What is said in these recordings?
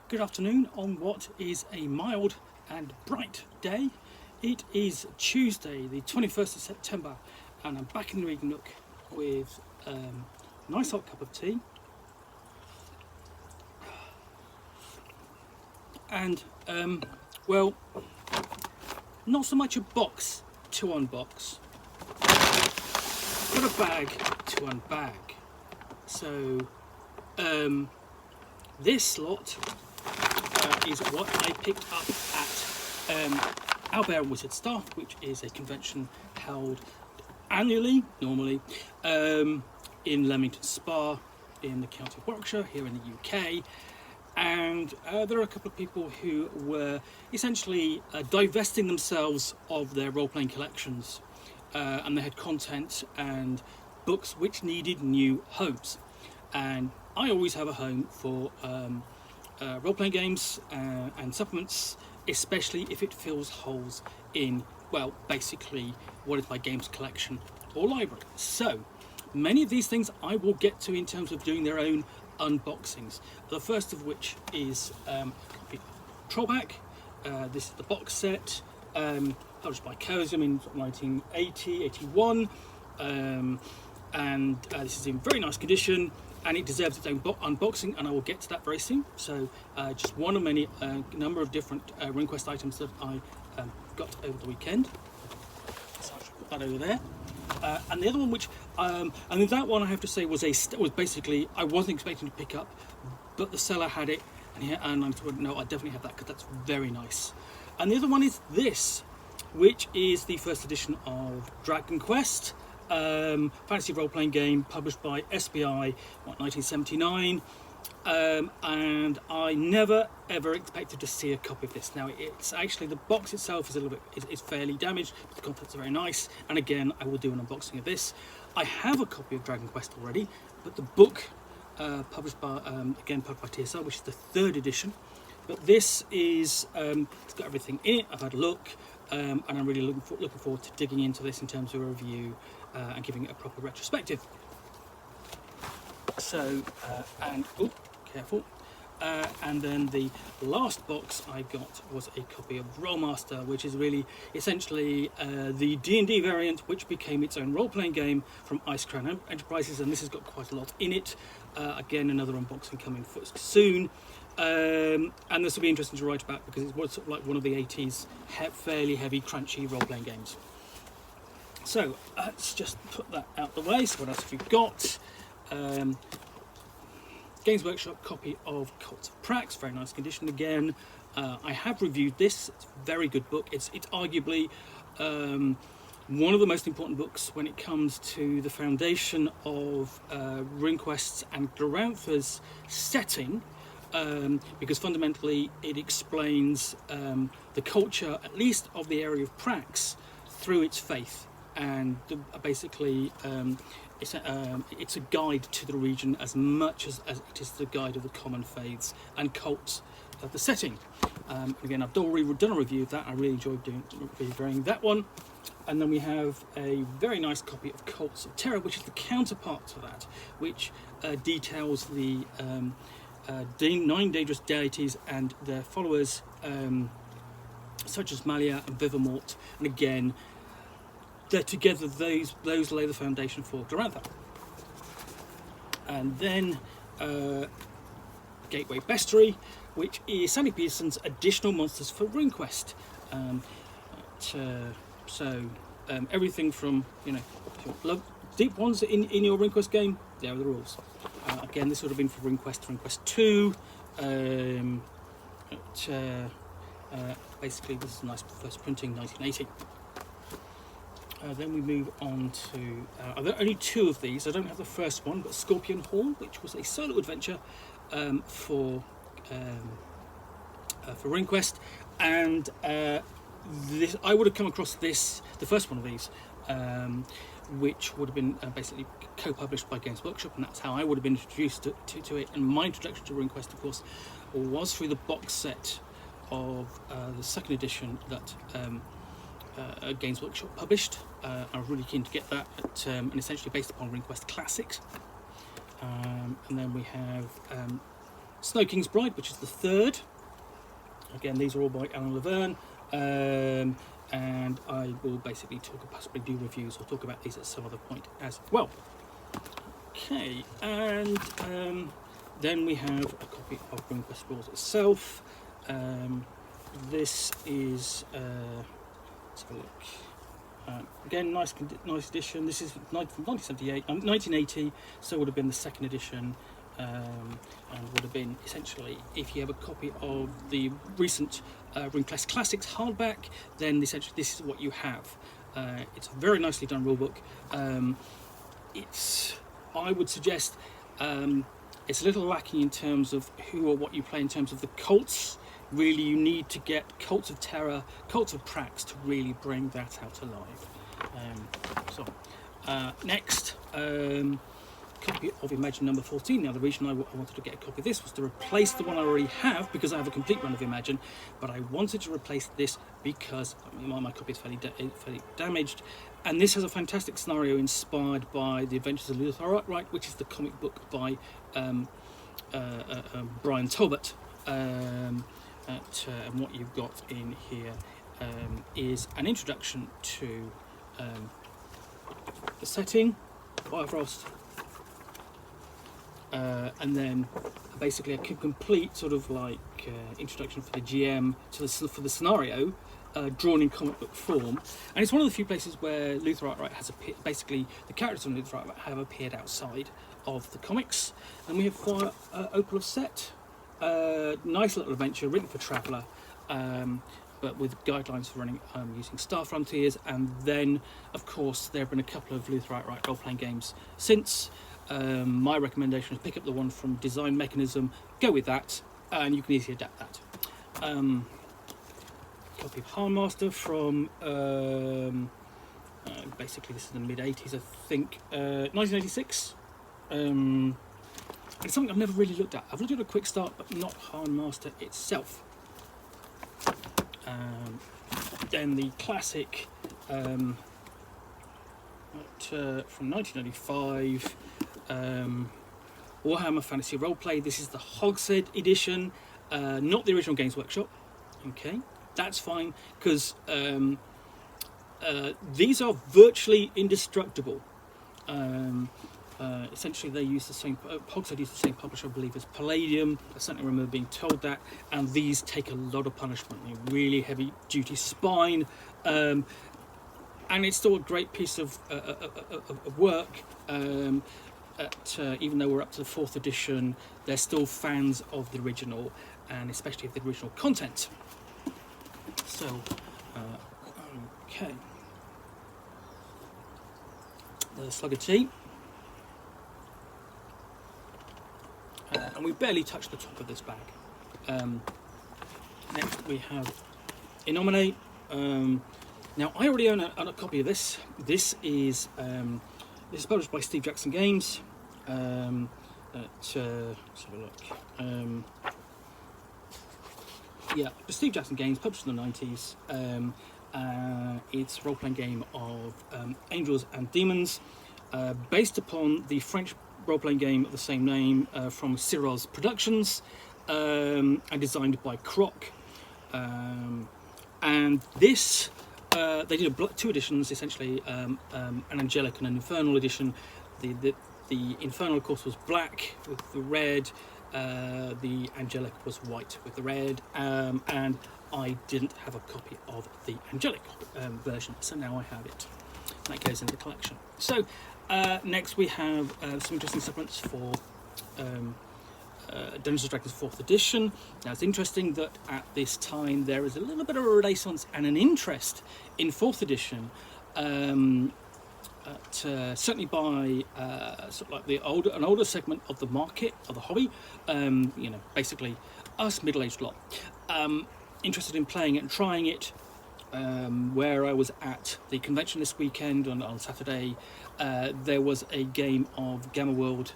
Good afternoon on what is a mild and bright day. It is Tuesday, the 21st of September, and I'm back in the reading nook with a nice hot cup of tea. And, well, not so much a box to unbox, but a bag to unbag. So, this lot is what I picked up at Owlbear and Wizard Stuff, which is a convention held annually, normally, in Leamington Spa in the county of Warwickshire, here in the UK. And there are a couple of people who were essentially divesting themselves of their role-playing collections, and they had content and books which needed new homes. And I always have a home for role-playing games and supplements, especially if it fills holes in, well, basically what is my games collection or library. So many of these things I will get to in terms of doing their own unboxings. The first of which is a copy of Trollback. This is the box set, published by Cozy in 1980, 81, and this is in very nice condition, and it deserves its own unboxing, and I will get to that very soon. So just one of many number of different RuneQuest items that I got over the weekend. So I should put that over there. And the other one, which and that one I have to say was basically I wasn't expecting to pick up, but the seller had it, and I thought, no, I definitely have that because that's very nice. And the other one is this, which is the first edition of Dragon Quest, fantasy role-playing game published by SBI, 1979. And I never ever expected to see a copy of this. Now, it's actually, the box itself is a little bit is fairly damaged, but the contents are very nice. And again, I will do an unboxing of this. I have a copy of Dragon Quest already, but the book published by published by TSR, which is the third edition. But this is it's got everything in it. I've had a look, and I'm really looking forward to digging into this in terms of a review and giving it a proper retrospective. So careful. And then the last box I got was a copy of Rollmaster, which is really essentially the D&D variant, which became its own role-playing game from Ice Crown Enterprises, and this has got quite a lot in it. Again, another unboxing coming soon. And this will be interesting to write about because it was sort of like one of the 80s fairly heavy, crunchy role-playing games. So let's just put that out the way. So what else have we got? Games Workshop copy of Cults of Prax, very nice condition again. I have reviewed this. It's a very good book. It's arguably one of the most important books when it comes to the foundation of RuneQuest's and Glorantha's setting, because fundamentally it explains the culture, at least of the area of Prax, through its faith, and basically it's a guide to the region as much as it is the guide of the common faiths and cults of the setting. Again, I've already done a review of that. I really enjoyed reviewing that one. And then we have a very nice copy of Cults of Terror, which is the counterpart to that, which details the 9 dangerous deities and their followers, such as Malia and Vivamort. And again, they're together, those lay the foundation for Glorantha. And then Gateway Bestiary, which is Sandy Peterson's additional monsters for RuneQuest. Everything from, if you love deep ones in your RuneQuest game, there are the rules. Again, this would have been for RuneQuest 2. Basically, this is a nice first printing, 1980. Then we move on to, there are only 2 of these. I don't have the first one, but Scorpion Hall, which was a solo adventure for RuneQuest, and this I would have come across this, the first one of these, which would have been basically co-published by Games Workshop, and that's how I would have been introduced to it. And my introduction to RuneQuest, of course, was through the box set of the second edition that Games Workshop published. I was really keen to get that, and essentially based upon RuneQuest Classics. And then we have Snow King's Bride, which is the third. Again, these are all by Alan Laverne, and I will basically possibly do reviews or talk about these at some other point as well. Okay, and then we have a copy of RuneQuest Rules itself. This is, let's have a look. Again, nice edition. This is from 1980, so would have been the second edition, and would have been essentially, if you have a copy of the recent RuneQuest Classics hardback, then essentially this is what you have. It's a very nicely done rulebook. I would suggest it's a little lacking in terms of who or what you play in terms of the cults. Really, you need to get Cults of Terror, Cults of Prax to really bring that out alive. Next, copy of Imagine number 14. Now, the reason I wanted to get a copy of this was to replace the one I already have, because I have a complete run of Imagine, but I wanted to replace this because my copy is fairly damaged, and this has a fantastic scenario inspired by The Adventures of Luther Arkwright, which is the comic book by Brian Talbot. And what you've got in here is an introduction to the setting, Firefrost, and then basically a complete sort of like introduction for the GM for the scenario, drawn in comic book form. And it's one of the few places where Luther Arkwright has appeared. Basically, the characters of Luther Arkwright have appeared outside of the comics. And we have Fire Opal of Set. Nice little adventure written for Traveller, but with guidelines for running using Star Frontiers. And then, of course, there have been a couple of Luther Arkwright role-playing games since. My recommendation is pick up the one from Design Mechanism, go with that, and you can easily adapt that. Copy of Harnmaster from basically this is the mid-80s, I think, 1986. It's something I've never really looked at. I've looked at a quick start, but not Harnmaster itself. Then the classic from 1995, Warhammer Fantasy Roleplay. This is the Hogshead edition, not the original Games Workshop. Okay, that's fine, because these are virtually indestructible. Essentially, they use the same. Hogshead used the same publisher, I believe, as Palladium. I certainly remember being told that. And these take a lot of punishment. Really heavy-duty spine, and it's still a great piece of work. Even though we're up to the 4th edition, they're still fans of the original, and especially of the original content. So, okay, the Slugger Tea. And we barely touched the top of this bag. Next we have Innomine. Now I already own a copy of this. This is published by Steve Jackson Games. Let's have a look. Steve Jackson Games, published in the 90s. It's a role-playing game of Angels and Demons, based upon the French role-playing game of the same name from Cyros Productions, and designed by Croc. And this, they did two editions, essentially, an Angelic and an Infernal edition. The Infernal, of course, was black with the red. The Angelic was white with the red. And I didn't have a copy of the Angelic version, so now I have it. That goes in the collection. So, next we have some interesting supplements for Dungeons & Dragons 4th edition. Now it's interesting that at this time there is a little bit of a renaissance and an interest in 4th edition, certainly by sort of like an older segment of the market, of the hobby, basically us middle-aged lot, interested in playing it and trying it. Where I was at the convention this weekend on Saturday, there was a game of Gamma World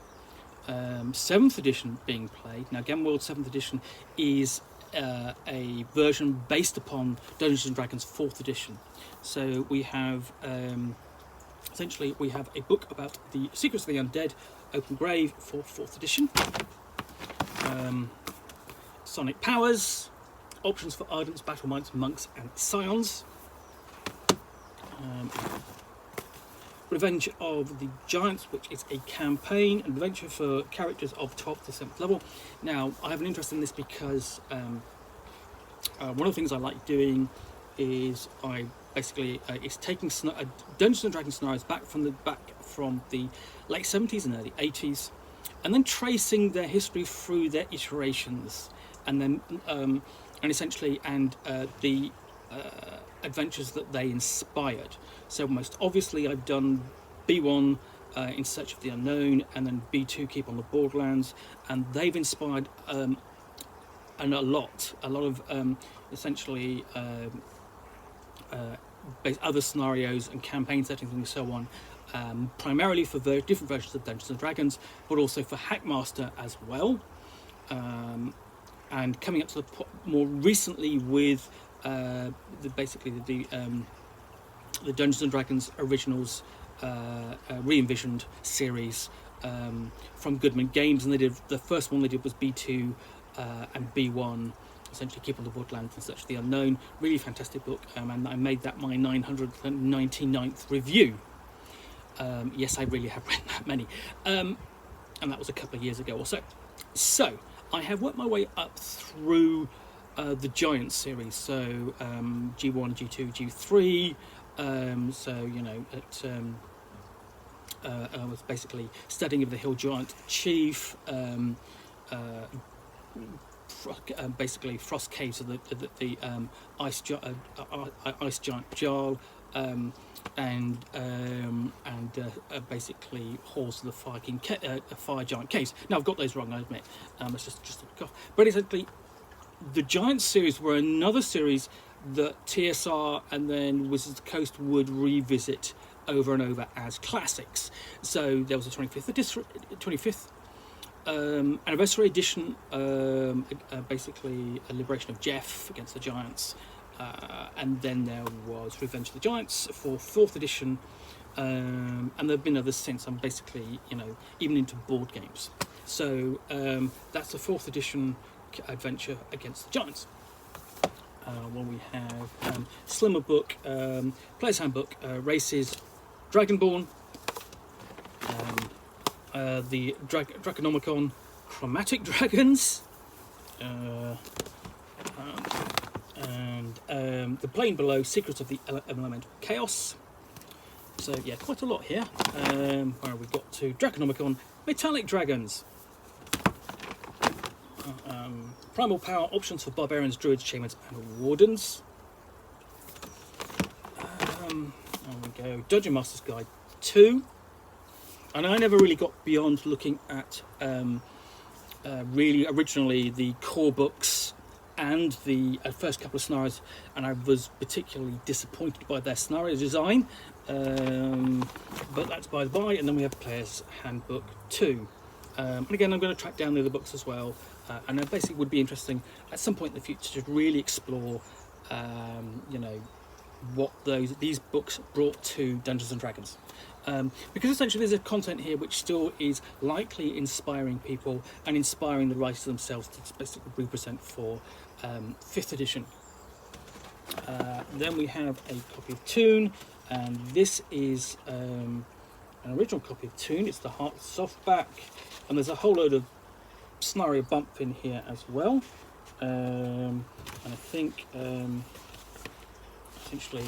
7th edition being played. Now, Gamma World 7th edition is a version based upon Dungeons & Dragons 4th edition. So we have, essentially, we have a book about the Secrets of the Undead, Open Grave for 4th edition. Sonic powers, options for Ardents, Battle Knights, Monks and Scions. Revenge of the Giants, which is a campaign and adventure for characters of 12th to 7th level. Now, I have an interest in this because one of the things I like doing is I basically is taking Dungeons and Dragons scenarios back from the late 70s and early 80s, and then tracing their history through their iterations, and then the adventures that they inspired. So most obviously I've done B1 In Search of the Unknown, and then B2 Keep on the Borderlands, and they've inspired a lot of essentially other scenarios and campaign settings and so on, primarily for different versions of Dungeons and Dragons, but also for Hackmaster as well, and coming up to the more recently with the Dungeons and Dragons Originals re-envisioned series from Goodman Games, and they did the first one they did was B2 and B1, essentially Keep on the Borderlands and Search of the Unknown. Really fantastic book, and I made that my 999th review. Yes, I really have read that many, and that was a couple of years ago or so. So I have worked my way up through the Giants series, so G1, G2, G3. So you know, I was basically studying of the Hill Giant Chief, basically Frost Caves of the Ice Giant Jarl, and basically Halls of the Fire Giant Caves. Now I've got those wrong, I admit. It's just a cough. But essentially, the Giants series were another series that TSR and then Wizards of the Coast would revisit over and over as classics. So there was a 25th anniversary edition, basically a Liberation of Jeff against the Giants, and then there was Revenge of the Giants for 4th edition, and there have been others since. I'm basically, you know, even into board games. So that's the 4th edition adventure against the Giants. Well, we have slimmer book, Player's Handbook, Races, Dragonborn, the Draconomicon, Chromatic Dragons, and The Plane Below, Secrets of the Elemental Chaos. So yeah, quite a lot here. Where we got to Draconomicon, Metallic Dragons, Primal Power, options for Barbarians, Druids, Shamans and Wardens. There we go, Dungeon Master's Guide 2. And I never really got beyond looking at really originally the core books and the first couple of scenarios, and I was particularly disappointed by their scenario design, but that's by the by. And then we have Player's Handbook 2, and again I'm going to track down the other books as well, and it basically would be interesting at some point in the future to really explore you know, what these books brought to Dungeons and Dragons, because essentially there's a content here which still is likely inspiring people and inspiring the writers themselves to basically represent for 5th edition. Then we have a copy of Toon, and this is an original copy of Toon. It's the Heart softback, and there's a whole load of scenario bump in here as well, and I think essentially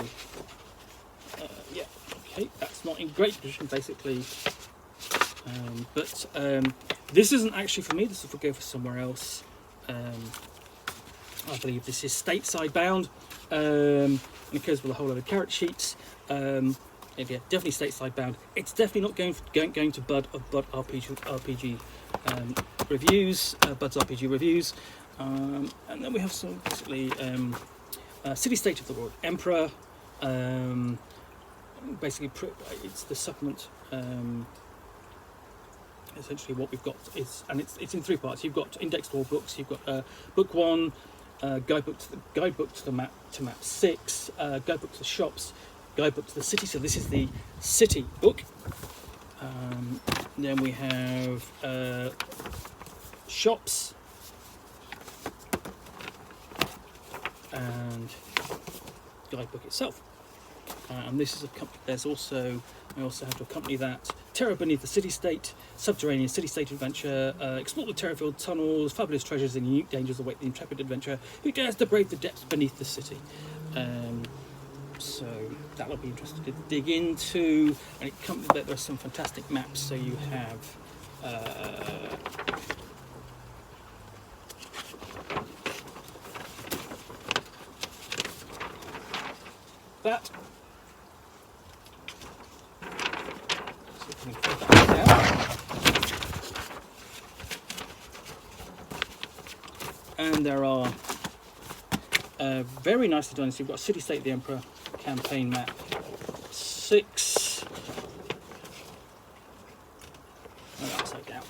yeah, okay, that's not in great condition basically, but this isn't actually for me, this will go for somewhere else. I believe this is stateside bound, and it goes with a whole lot of character sheets. Yeah, definitely stateside bound. It's definitely not going to Bud RPG reviews, Bud's RPG reviews, and then we have some basically City State of the World Emperor. Basically, it's the supplement. Essentially, what we've got is, and it's in 3 parts. You've got indexed all books. You've got book 1, guidebook to map 6, guidebook to the shops, guidebook to the city. So this is the city book. Then we have shops, and guidebook itself. And this is a company. I also have to accompany that Terror Beneath the City-State, Subterranean City-State Adventure, explore the terror-filled tunnels, fabulous treasures and unique dangers await the intrepid adventurer who dares to brave the depths beneath the city. So that'll be interesting to dig into, and there are some fantastic maps. So you have that. And there are very nicely done. So you've got City State of the Emperor campaign map 6. Oh, upside down.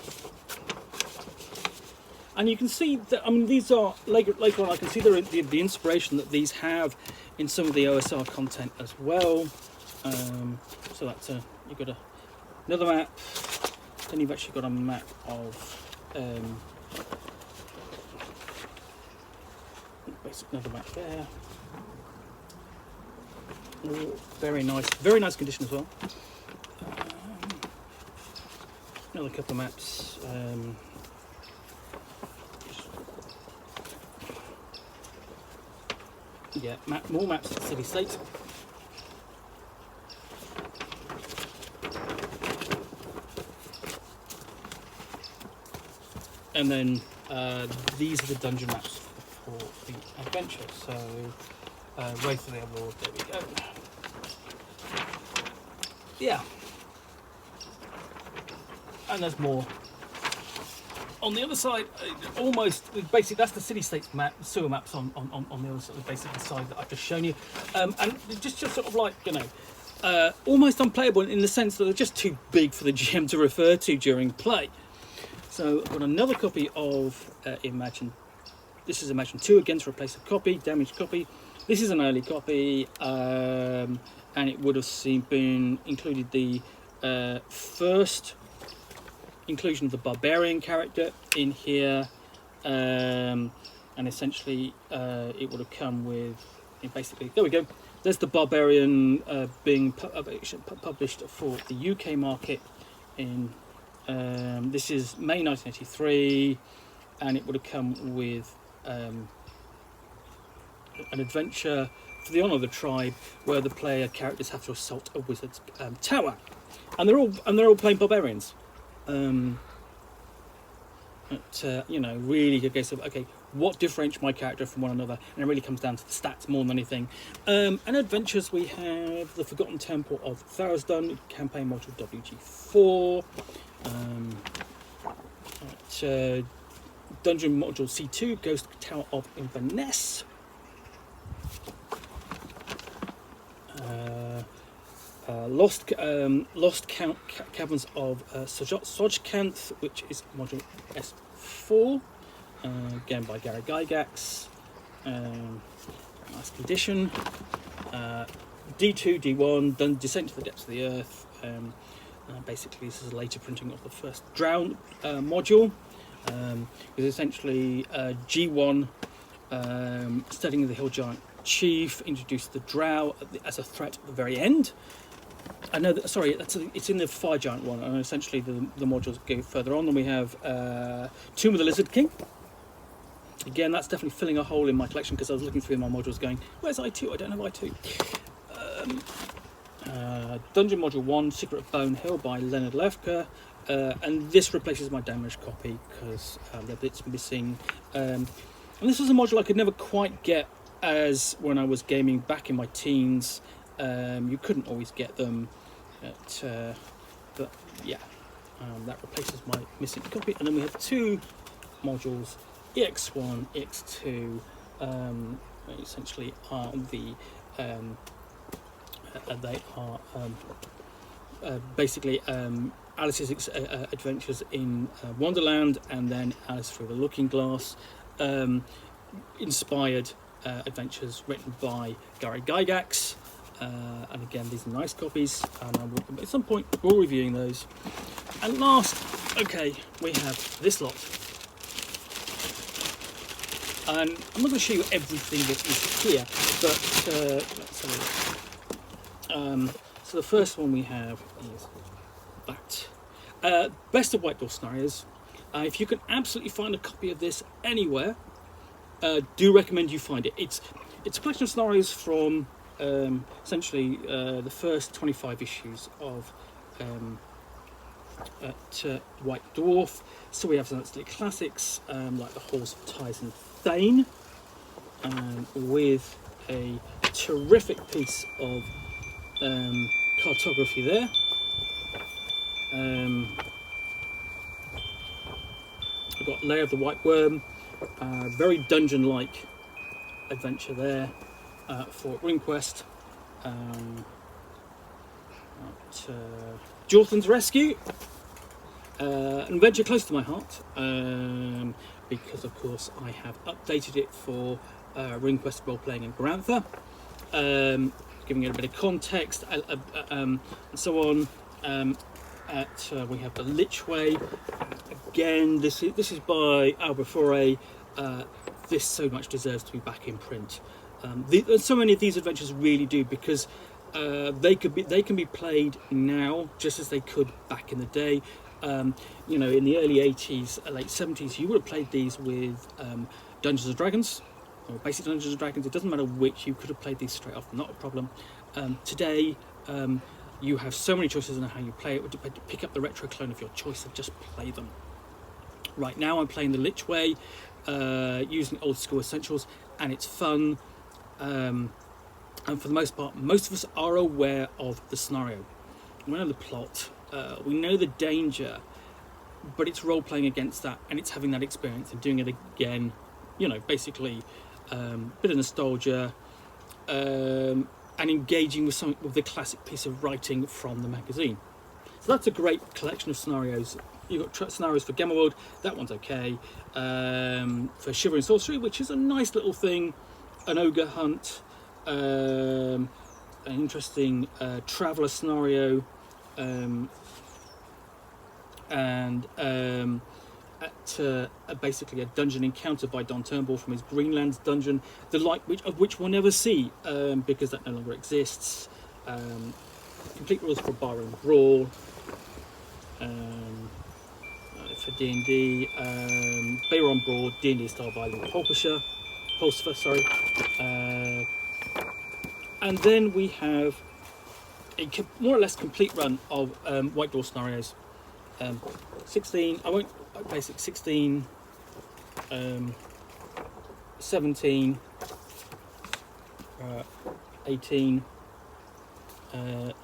And you can see that, I mean, these are later on. I can see the inspiration that these have in some of the OSR content as well. So that's you've got another map. Then you've actually got a map of another map there. Ooh, very nice condition as well. Another couple of maps. Yeah, more maps of the city-state. And then these are the dungeon maps for the adventure. So, Wraith of the Overlord, there we go. Yeah. And there's more. On the other side, almost, basically, that's the city-states map, sewer maps on the other side, basically the side that I've just shown you. And just sort of like, you know, almost unplayable in the sense that they're just too big for the GM to refer to during play. So I've got another copy of Imagine. This is Imagine 2, again to replace a copy, damaged copy. This is an early copy, and it would have been included the first inclusion of the barbarian character in here, and essentially it would have come with, basically, there we go. There's the barbarian being published for the UK market in. This is May 1983, and it would have come with an adventure for the honour of the tribe, where the player characters have to assault a wizard's tower, and they're all playing barbarians. You know, really a case of, okay, what differentiates my character from one another, and it really comes down to the stats more than anything. And adventures, we have the Forgotten Temple of Tharizdun, campaign module WG4. Dungeon module C2, Ghost Tower of Inverness. Lost Caverns of Sojkanth, which is module S4, again by Gary Gygax. Nice condition. D2, D1, Descent to the Depths of the Earth. Basically, this is a later printing of the first Drown module. Is essentially G1, studying the Hill Giant Chief, introduced the Drow as a threat at the very end. I know that, sorry, it's in the Fire Giant one, and essentially the modules go further on. Then we have Tomb of the Lizard King. Again, that's definitely filling a hole in my collection, because I was looking through my modules going, where's I2? I don't have I2. Dungeon Module 1, Secret of Bone Hill by Leonard Lefker. And this replaces my damaged copy, because there are bits missing. And this was a module I could never quite get as when I was gaming back in my teens. You couldn't always get them, but yeah, that replaces my missing copy. And then we have two modules, EX1, EX2, essentially are the they are basically Alice's adventures in Wonderland, and then Alice Through the Looking Glass, inspired adventures written by Gary Gygax. And again, these are nice copies, and I will, at some point we'll reviewing those. And last, okay, we have this lot. And I'm not going to show you everything that is here, but let's have a look. So the first one we have is that. Best of White Dwarf Scenarios. If you can absolutely find a copy of this anywhere, do recommend you find it. It's a collection of scenarios from essentially the first 25 issues of White Dwarf. So we have some absolute classics like the Horse of Tyson Thane, with a terrific piece of cartography there. We've got Lair of the White Worm, very dungeon-like adventure there for RuneQuest. Jorthan's Rescue, an adventure close to my heart, because of course I have updated it for RuneQuest role-playing in Garantha, giving it a bit of context and so on. We have the Lich Way. Again, this is by Owlbear. This so much deserves to be back in print. So many of these adventures really do, because they can be played now just as they could back in the day. You know, in the early 80s, late 70s, you would have played these with Dungeons and Dragons, or basic Dungeons and Dragons. It doesn't matter which, you could have played these straight off, not a problem. Today, you have so many choices on how you play it. To pick up the retro clone of your choice and just play them. Right now I'm playing the Lich Way, using old school essentials, and it's fun. And for the most part, most of us are aware of the scenario. We know the plot, we know the danger, but it's role-playing against that, and it's having that experience and doing it again. You know, basically, bit of nostalgia, and engaging with the classic piece of writing from the magazine. So that's a great collection of scenarios. You've got scenarios for Gamma World, that one's okay. For Chivalry and Sorcery, which is a nice little thing. An Ogre Hunt, an interesting Traveller scenario, and basically a dungeon encounter by Don Turnbull from his Greenlands dungeon, the like of which we'll never see, because that no longer exists. Complete rules for Barroom Brawl, for D&D, Bayron Brawl, D&D style Violin Pulsifer, sorry. And then we have a more or less complete run of White Dwarf scenarios. 16, I won't basic 16, 17, 18,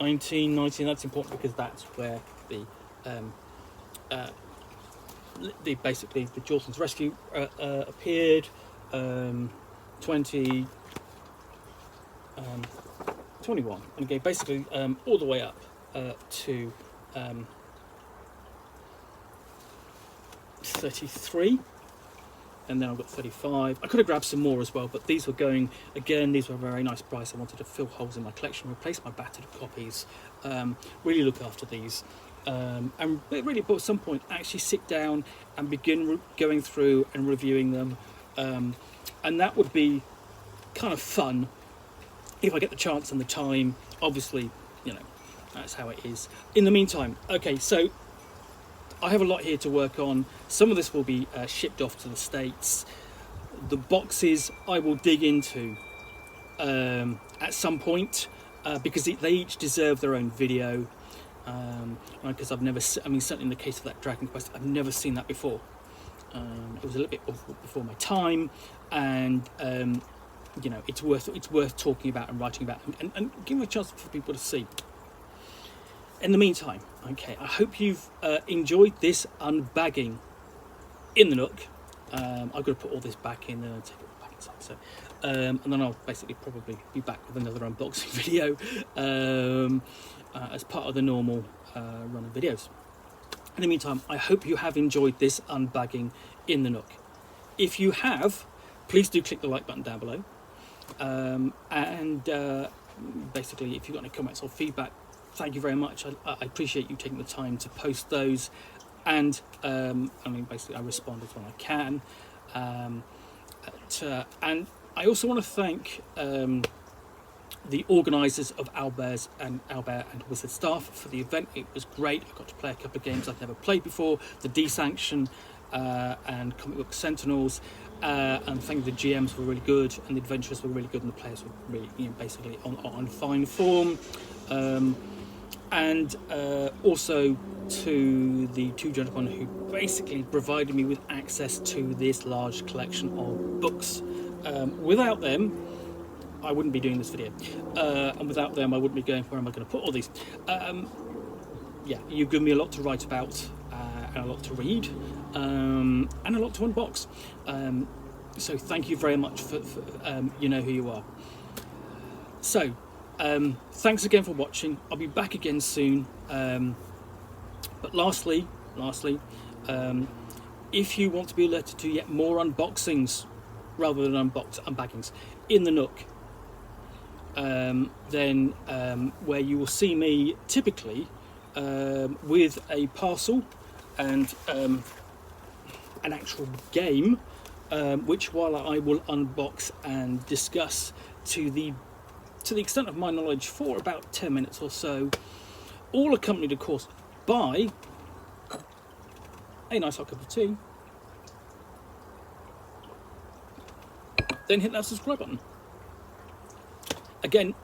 19, 19, that's important because that's where basically the Jorthan's Rescue appeared. 20, 21, and again basically all the way up to 33, and then I've got 35. I could have grabbed some more as well, but these were going, again, these were a very nice price. I wanted to fill holes in my collection, replace my battered copies, really look after these, and really, but at some point, actually sit down and begin going through and reviewing them, and that would be kind of fun if I get the chance and the time. Obviously, you know, that's how it is. In the meantime, okay, so I have a lot here to work on. Some of this will be shipped off to the States. The boxes I will dig into at some point, because they each deserve their own video. Because I've never, I mean, certainly in the case of that Dragon Quest, I've never seen that before. It was a little bit before my time, and you know, it's worth talking about and writing about, and giving a chance for people to see. In the meantime, okay, I hope you've enjoyed this unbagging in the Nook. I've got to put all this back in and take it back inside. So, and then I'll basically probably be back with another unboxing video as part of the normal run of videos. In the meantime, I hope you have enjoyed this unbagging in the Nook. If you have, please do click the like button down below. Basically, if you've got any comments or feedback, thank you very much. I appreciate you taking the time to post those, and I mean, basically I respond as well I can. And I also want to thank the organisers of Owlbear and Wizard staff for the event. It was great. I got to play a couple of games I'd never played before. The D-Sanction and Comic Book Sentinels, and thank the GMs were really good, and the adventurers were really good, and the players were really, basically on fine form. And also to the two gentlemen who basically provided me with access to this large collection of books. Without them, I wouldn't be doing this video, and without them I wouldn't be going, where am I going to put all these? Yeah, you've given me a lot to write about, and a lot to read, and a lot to unbox, so thank you very much for you know who you are. So thanks again for watching. I'll be back again soon, but lastly, if you want to be alerted to yet more unboxings rather than unbaggings in the Nook, then where you will see me typically with a parcel and an actual game, which while I will unbox and discuss to the extent of my knowledge for about 10 minutes or so, all accompanied of course by a nice hot cup of tea, then hit that subscribe button. Again,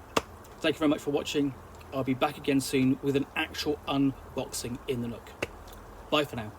thank you very much for watching. I'll be back again soon with an actual unboxing in the Nook. Bye for now.